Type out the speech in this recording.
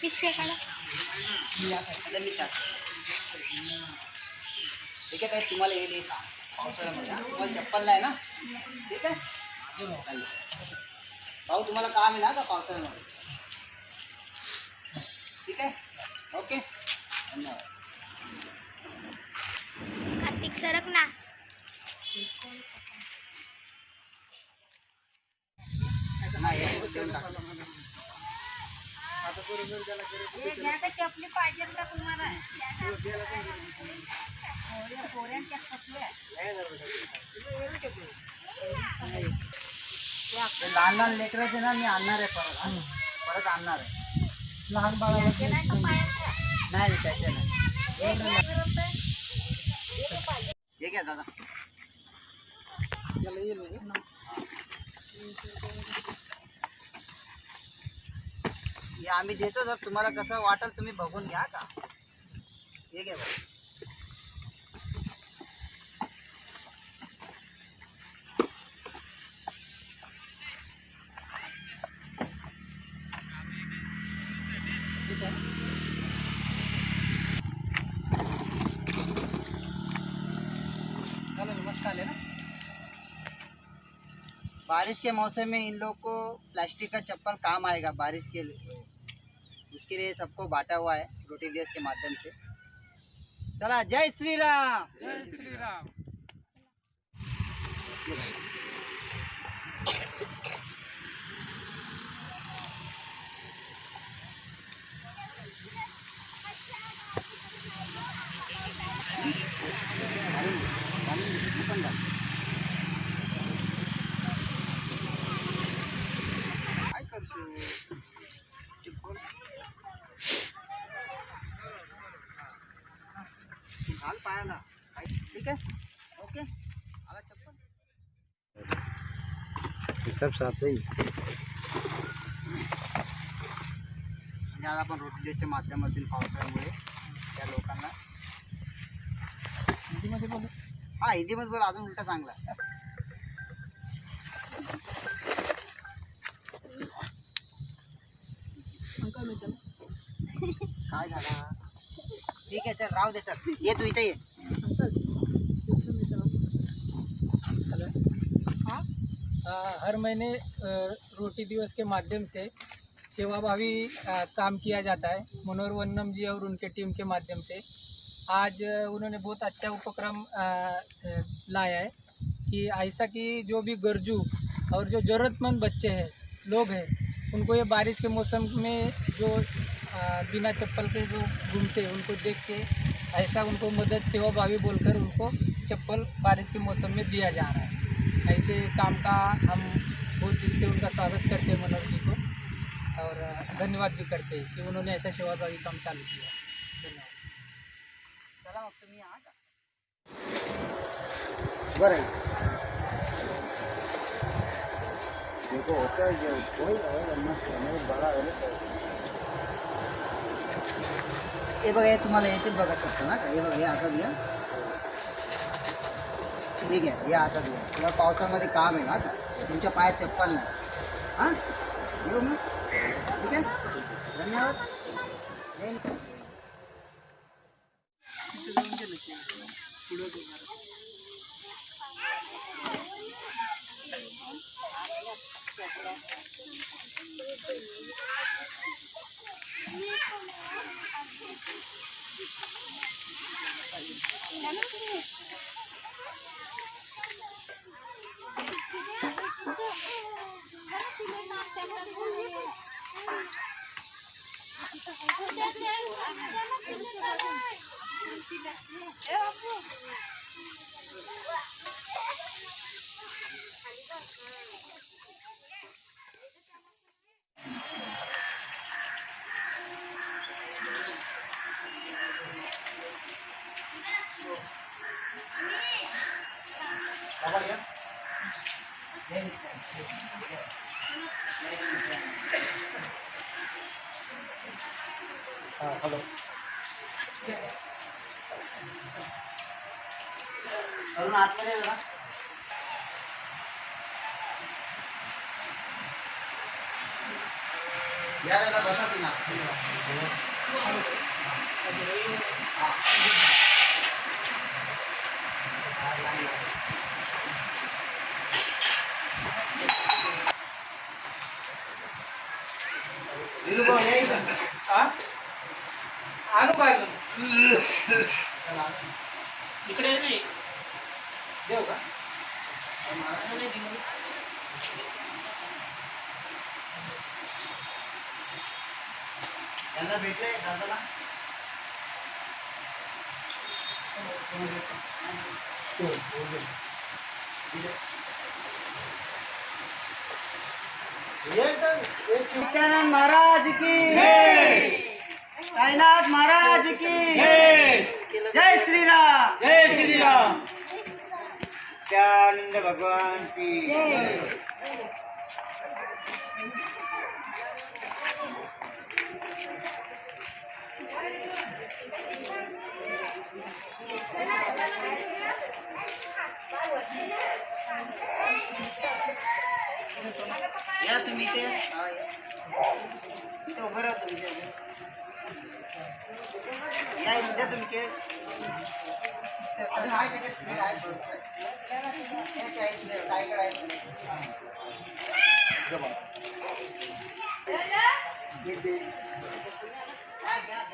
पिशव्या काढा. या साईडला मी टाक. ठीक आहे ताई, तुम्हाला येईल हे सांग पावसाळ्यामध्ये. तुम्हाला चप्पल नाही ना, ठीक आहे. भाऊ तुम्हाला काम आहे ना का पावसाळ्यामध्ये, ठीक आहे. ओके, धन्यवाद. कार्तिक सरक ना. चपली पाहिजे का तुम्हाला? लहान लहान लेकराचे ना मी आणणार आहे परत आणणार आहे. लहान बाळाला नाही त्याचे नाही. हे घ्या दादा. हे आम्ही देतो, जर तुम्हाला कसं वाटेल तुम्ही बघून घ्या का. हे घ्या बघा. नमस्कार है ना. बारिश के मौसम में इन लोग को प्लास्टिक का चप्पल काम आएगा बारिश के लिए. उसके लिए सबको बांटा हुआ है रोटी देश के माध्यम से. चला, जय श्री राम. जय श्री राम. काय करतो घाल पायाला. ठीक आहे, ओके. आला चप्पल. सब साथ ही म्हणजे आज आपण रोटी देशच्या माध्यमातून पावसाळ्यामुळे त्या लोकांना हिंदीमध्ये बोलू. हा, हिंदीमध्ये बोल, अजून उलटा चांगला. काय झाला. ठीक आहे, चल राहू दे. चल ये, तू इथे ये. हर महीने रोटी दिवस के माध्यम से सेवाभावी काम किया जाता है मनोहर वन्नम जी और उनके टीम के माध्यम से. आज उन्होंने बहुत अच्छा उपक्रम लाया है कि ऐसा कि जो भी गरजू और जो ज़रूरतमंद बच्चे हैं, लोग हैं, उनको ये बारिश के मौसम में जो बिना चप्पल के जो घूमते हैं, उनको देख के ऐसा उनको मदद सेवाभावी बोलकर उनको चप्पल बारिश के मौसम में दिया जा रहा है. ऐसे काम का हम बहुत दिल से उनका स्वागत करते हैं मनोहर जी को, और धन्यवाद भी करते हैं कि उन्होंने ऐसा सेवाभावी काम चालू किया. धन्यवाद. चला मग तुम्ही या का. बरं देखो होता है जो कोई बड़ा है. हे बघा, हे तुम्हाला येतेच बघा शकतो ना का. हे बघा, हे हातात घ्या. ठीक आहे, हे हातात घ्या. तुला पावसामध्ये काम आहे ना आता, तुमच्या पायात चप्पल नाही. हां, येऊ मग. ठीक आहे, धन्यवाद. हेलो. अरुण आतमध्ये जरा. या दादा बसा की ना वीरू भाऊ या इथं. हा आलो काय अजून? चला, आलो. इकडे नाही देऊ का यांना भेटले दादाला नित्यानंद महाराज की साईनाथ महाराज की जय श्री राम. जय श्रीराम. नित्यानंद भगवान की या तुम्ही इथे हा, या. इथे उभं राहा तुम्ही इथे. या इथे तुम्ही के अजून आहे त्याच्यात स्पीड आहे भरपूर आहे. हे आहे इथे, टायगर आहे इथे. हा. घ्या, घ्या.